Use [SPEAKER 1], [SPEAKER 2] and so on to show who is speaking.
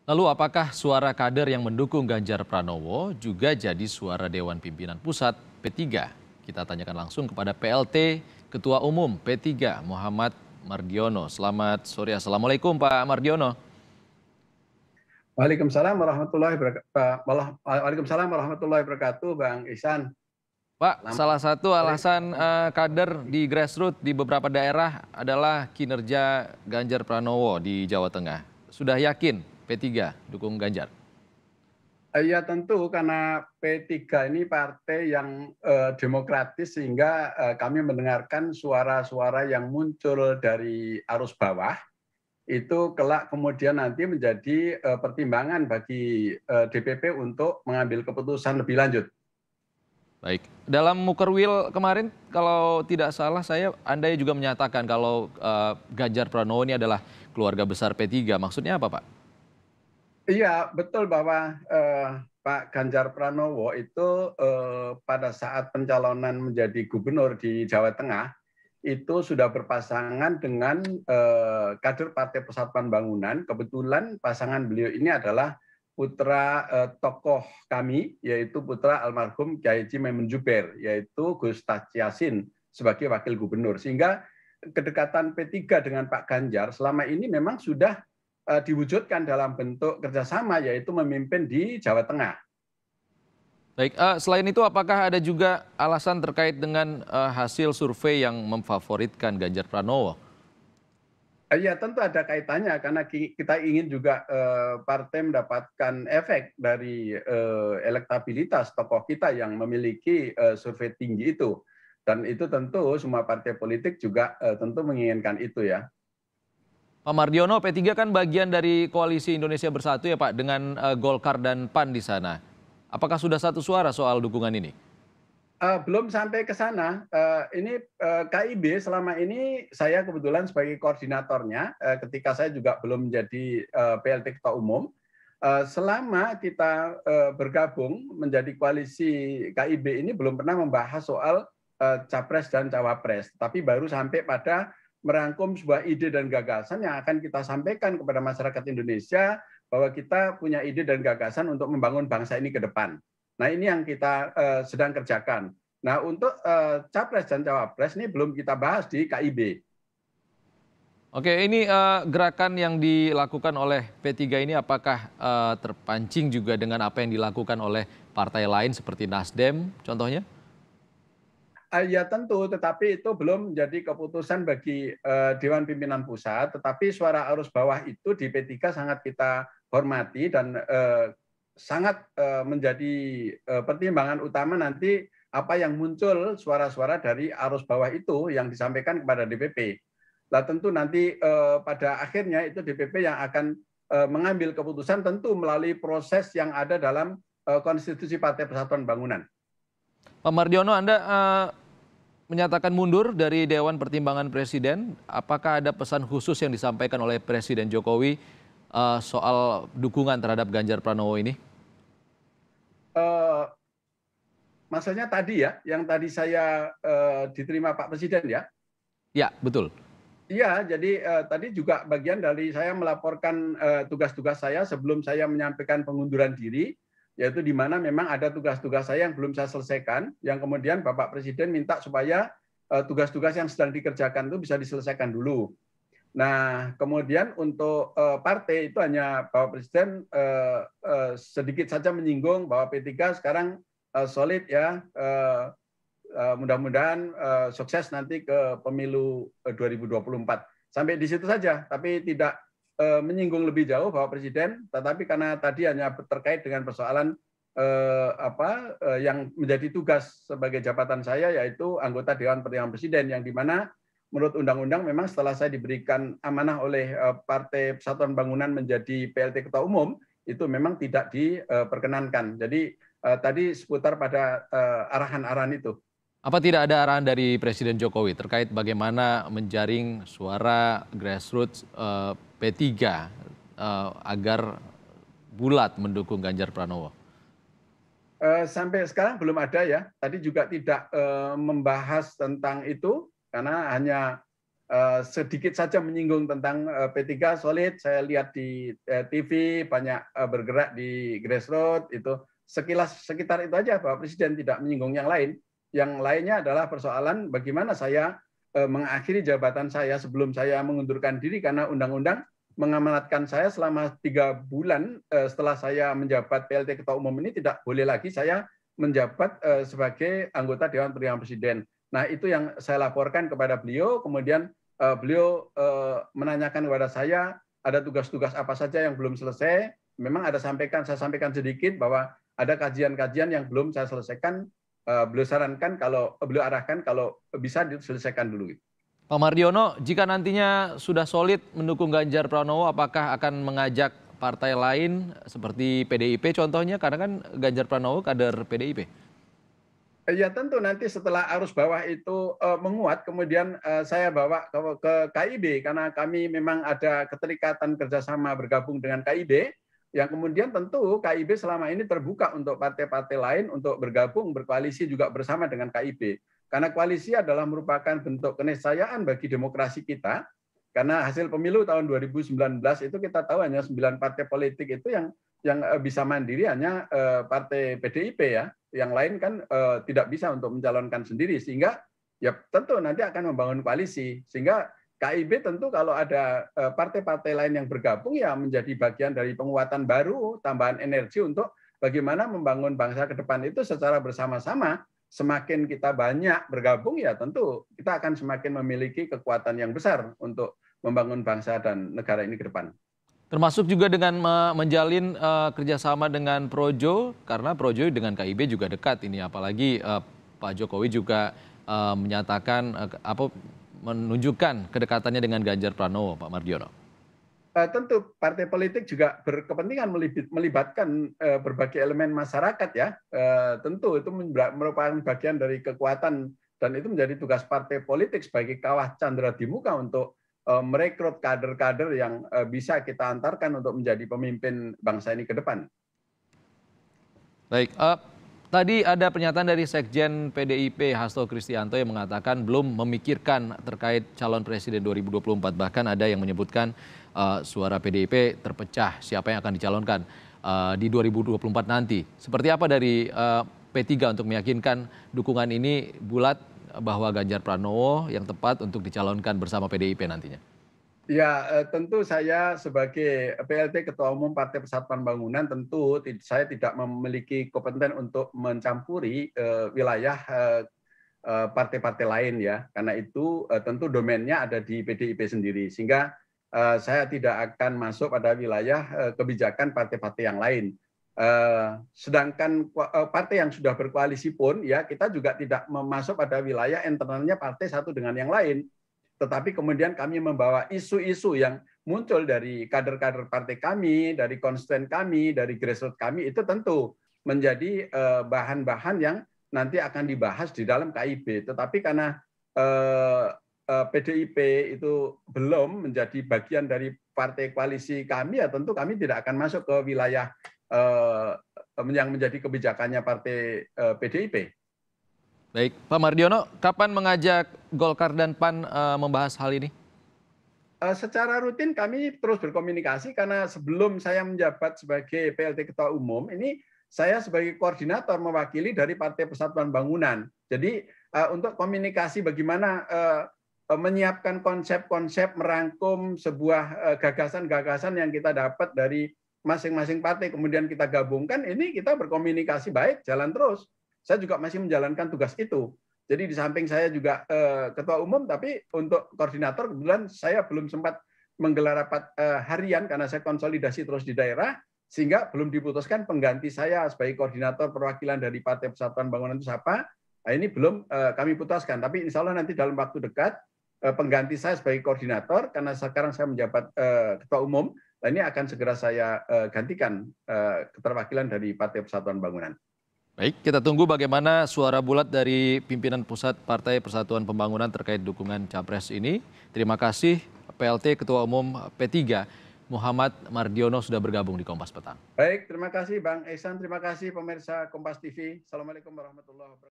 [SPEAKER 1] Lalu apakah suara kader yang mendukung Ganjar Pranowo juga jadi suara Dewan Pimpinan Pusat P3? Kita tanyakan langsung kepada PLT Ketua Umum P3 Muhammad Mardiono. Selamat sore, Assalamualaikum Pak Mardiono.
[SPEAKER 2] Waalaikumsalam warahmatullahi wabarakatuh, Bang Ihsan.
[SPEAKER 1] Pak,
[SPEAKER 2] Selamat
[SPEAKER 1] salah satu
[SPEAKER 2] sore.
[SPEAKER 1] alasan kader di grassroots di beberapa daerah adalah kinerja Ganjar Pranowo di Jawa Tengah. Sudah yakin P3 dukung Ganjar?
[SPEAKER 2] Ya tentu karena P3 ini partai yang demokratis sehingga kami mendengarkan suara-suara yang muncul dari arus bawah itu kelak kemudian nanti menjadi pertimbangan bagi DPP untuk mengambil keputusan lebih lanjut.
[SPEAKER 1] Baik, dalam Mukerwil kemarin kalau tidak salah Anda juga menyatakan kalau Ganjar Pranowo ini adalah keluarga besar P3. Maksudnya apa, Pak?
[SPEAKER 2] Iya, betul bahwa Pak Ganjar Pranowo itu pada saat pencalonan menjadi gubernur di Jawa Tengah itu sudah berpasangan dengan kader Partai Persatuan Bangunan. Kebetulan pasangan beliau ini adalah putra tokoh kami, yaitu putra almarhum Kiai Haji Maimun Zubair, yaitu Gus Yasin sebagai wakil gubernur. Sehingga kedekatan P3 dengan Pak Ganjar selama ini memang sudah diwujudkan dalam bentuk kerjasama, yaitu memimpin di Jawa Tengah.
[SPEAKER 1] Baik, selain itu apakah ada juga alasan terkait dengan hasil survei yang memfavoritkan Ganjar Pranowo?
[SPEAKER 2] Ya tentu ada kaitannya karena kita ingin juga partai mendapatkan efek dari elektabilitas tokoh kita yang memiliki survei tinggi itu. Dan itu tentu semua partai politik juga tentu menginginkan itu ya.
[SPEAKER 1] Pak Mardiono, P3 kan bagian dari Koalisi Indonesia Bersatu ya Pak, dengan Golkar dan PAN di sana. Apakah sudah satu suara soal dukungan ini?
[SPEAKER 2] Belum sampai ke sana. Ini KIB selama ini saya kebetulan sebagai koordinatornya, ketika saya juga belum menjadi PLT Ketua Umum. Selama kita bergabung menjadi koalisi KIB ini belum pernah membahas soal capres dan cawapres, tapi baru sampai pada merangkum sebuah ide dan gagasan yang akan kita sampaikan kepada masyarakat Indonesia bahwa kita punya ide dan gagasan untuk membangun bangsa ini ke depan. Nah ini yang kita sedang kerjakan. Nah untuk capres dan cawapres ini belum kita bahas di KIB.
[SPEAKER 1] Oke, ini gerakan yang dilakukan oleh P3 ini apakah terpancing juga dengan apa yang dilakukan oleh partai lain seperti Nasdem contohnya?
[SPEAKER 2] Ya tentu, tetapi itu belum menjadi keputusan bagi Dewan Pimpinan Pusat, tetapi suara arus bawah itu di P3 sangat kita hormati dan sangat menjadi pertimbangan utama nanti apa yang muncul suara-suara dari arus bawah itu yang disampaikan kepada DPP. Nah tentu nanti pada akhirnya itu DPP yang akan mengambil keputusan tentu melalui proses yang ada dalam konstitusi Partai Persatuan Bangunan.
[SPEAKER 1] Pak Mardiono, Anda menyatakan mundur dari Dewan Pertimbangan Presiden. Apakah ada pesan khusus yang disampaikan oleh Presiden Jokowi soal dukungan terhadap Ganjar Pranowo ini?
[SPEAKER 2] Maksudnya tadi ya, yang tadi saya diterima Pak Presiden ya?
[SPEAKER 1] Ya, betul.
[SPEAKER 2] Iya, jadi tadi juga bagian dari saya melaporkan tugas-tugas saya sebelum saya menyampaikan pengunduran diri, yaitu di mana memang ada tugas-tugas saya yang belum saya selesaikan, yang kemudian Bapak Presiden minta supaya tugas-tugas yang sedang dikerjakan itu bisa diselesaikan dulu. Nah, kemudian untuk partai itu hanya Bapak Presiden sedikit saja menyinggung bahwa P3 sekarang solid ya, mudah-mudahan sukses nanti ke pemilu 2024. Sampai di situ saja, tapi tidak menyinggung lebih jauh Bapak Presiden, tetapi karena tadi hanya terkait dengan persoalan yang menjadi tugas sebagai jabatan saya, yaitu anggota Dewan Pertimbangan Presiden, yang dimana menurut undang-undang memang setelah saya diberikan amanah oleh Partai Persatuan Bangunan menjadi PLT Ketua Umum, itu memang tidak diperkenankan. Jadi tadi seputar pada arahan-arahan itu.
[SPEAKER 1] Apa tidak ada arahan dari Presiden Jokowi terkait bagaimana menjaring suara grassroots P3 agar bulat mendukung Ganjar Pranowo?
[SPEAKER 2] Sampai sekarang belum ada ya. Tadi juga tidak membahas tentang itu karena hanya sedikit saja menyinggung tentang P3 solid. Saya lihat di TV banyak bergerak di grassroots itu. Sekitar itu aja Pak Presiden, tidak menyinggung yang lain. Yang lainnya adalah persoalan bagaimana saya mengakhiri jabatan saya sebelum saya mengundurkan diri, karena undang-undang mengamanatkan saya selama 3 bulan setelah saya menjabat PLT Ketua Umum ini tidak boleh lagi saya menjabat sebagai anggota Dewan Pertimbangan Presiden. Nah, itu yang saya laporkan kepada beliau, kemudian beliau menanyakan kepada saya ada tugas-tugas apa saja yang belum selesai. Memang saya sampaikan sedikit bahwa ada kajian-kajian yang belum saya selesaikan. Beliau sarankan beliau arahkan kalau bisa diselesaikan dulu.
[SPEAKER 1] Pak Mardiono, jika nantinya sudah solid mendukung Ganjar Pranowo, apakah akan mengajak partai lain seperti PDIP contohnya? Karena kan Ganjar Pranowo kader PDIP.
[SPEAKER 2] Ya tentu nanti setelah arus bawah itu menguat, kemudian saya bawa ke KIB, karena kami memang ada keterikatan kerjasama bergabung dengan KIB, yang kemudian tentu KIB selama ini terbuka untuk partai-partai lain untuk bergabung, berkoalisi juga bersama dengan KIB. Karena koalisi adalah merupakan bentuk keniscayaan bagi demokrasi kita, karena hasil pemilu tahun 2019 itu kita tahu hanya 9 partai politik itu yang bisa mandiri hanya partai PDIP ya. Yang lain kan tidak bisa untuk mencalonkan sendiri, sehingga ya tentu nanti akan membangun koalisi. Sehingga KIB tentu kalau ada partai-partai lain yang bergabung ya menjadi bagian dari penguatan baru, tambahan energi untuk bagaimana membangun bangsa ke depan itu secara bersama-sama. Semakin kita banyak bergabung ya tentu kita akan semakin memiliki kekuatan yang besar untuk membangun bangsa dan negara ini ke depan.
[SPEAKER 1] Termasuk juga dengan menjalin kerjasama dengan Projo, karena Projo dengan KIB juga dekat ini, apalagi Pak Jokowi juga menyatakan menunjukkan kedekatannya dengan Ganjar Pranowo, Pak Mardiono.
[SPEAKER 2] Tentu partai politik juga berkepentingan melibatkan berbagai elemen masyarakat ya. Tentu itu merupakan bagian dari kekuatan dan itu menjadi tugas partai politik sebagai kawah candera di muka untuk merekrut kader-kader yang bisa kita antarkan untuk menjadi pemimpin bangsa ini ke depan.
[SPEAKER 1] Baik, tadi ada pernyataan dari Sekjen PDIP Hasto Kristianto yang mengatakan belum memikirkan terkait calon presiden 2024. Bahkan ada yang menyebutkan suara PDIP terpecah siapa yang akan dicalonkan di 2024 nanti. Seperti apa dari P3 untuk meyakinkan dukungan ini bulat bahwa Ganjar Pranowo yang tepat untuk dicalonkan bersama PDIP nantinya?
[SPEAKER 2] Ya, tentu saya sebagai PLT Ketua Umum Partai Persatuan Pembangunan tentu saya tidak memiliki kompeten untuk mencampuri wilayah partai-partai lain ya, karena itu tentu domainnya ada di PDIP sendiri, sehingga saya tidak akan masuk pada wilayah kebijakan partai-partai yang lain. Sedangkan partai yang sudah berkoalisi pun ya kita juga tidak masuk pada wilayah internalnya partai satu dengan yang lain. Tetapi kemudian kami membawa isu-isu yang muncul dari kader-kader partai kami, dari konstituen kami, dari grassroots kami, itu tentu menjadi bahan-bahan yang nanti akan dibahas di dalam KIB. Tetapi karena PDIP itu belum menjadi bagian dari partai koalisi kami, ya tentu kami tidak akan masuk ke wilayah yang menjadi kebijakannya partai PDIP.
[SPEAKER 1] Baik, Pak Mardiono, kapan mengajak Golkar dan PAN membahas hal ini?
[SPEAKER 2] Secara rutin kami terus berkomunikasi, karena sebelum saya menjabat sebagai PLT Ketua Umum, ini saya sebagai koordinator mewakili dari Partai Persatuan Bangunan. Jadi untuk komunikasi bagaimana menyiapkan konsep-konsep, merangkum sebuah gagasan-gagasan yang kita dapat dari masing-masing partai, kemudian kita gabungkan, ini kita berkomunikasi baik, jalan terus. Saya juga masih menjalankan tugas itu. Jadi di samping saya juga ketua umum, tapi untuk koordinator kebetulan saya belum sempat menggelar rapat harian karena saya konsolidasi terus di daerah, sehingga belum diputuskan pengganti saya sebagai koordinator perwakilan dari Partai Persatuan Pembangunan itu siapa. Nah, ini belum kami putuskan, tapi insya Allah nanti dalam waktu dekat pengganti saya sebagai koordinator, karena sekarang saya menjabat ketua umum, nah ini akan segera saya gantikan keterwakilan dari Partai Persatuan Pembangunan.
[SPEAKER 1] Baik, kita tunggu bagaimana suara bulat dari pimpinan pusat Partai Persatuan Pembangunan terkait dukungan Capres ini. Terima kasih PLT Ketua Umum P3 Muhammad Mardiono sudah bergabung di Kompas Petang.
[SPEAKER 2] Baik, terima kasih Bang Ehsan, terima kasih pemirsa Kompas TV. Assalamualaikum warahmatullahi wabarakatuh.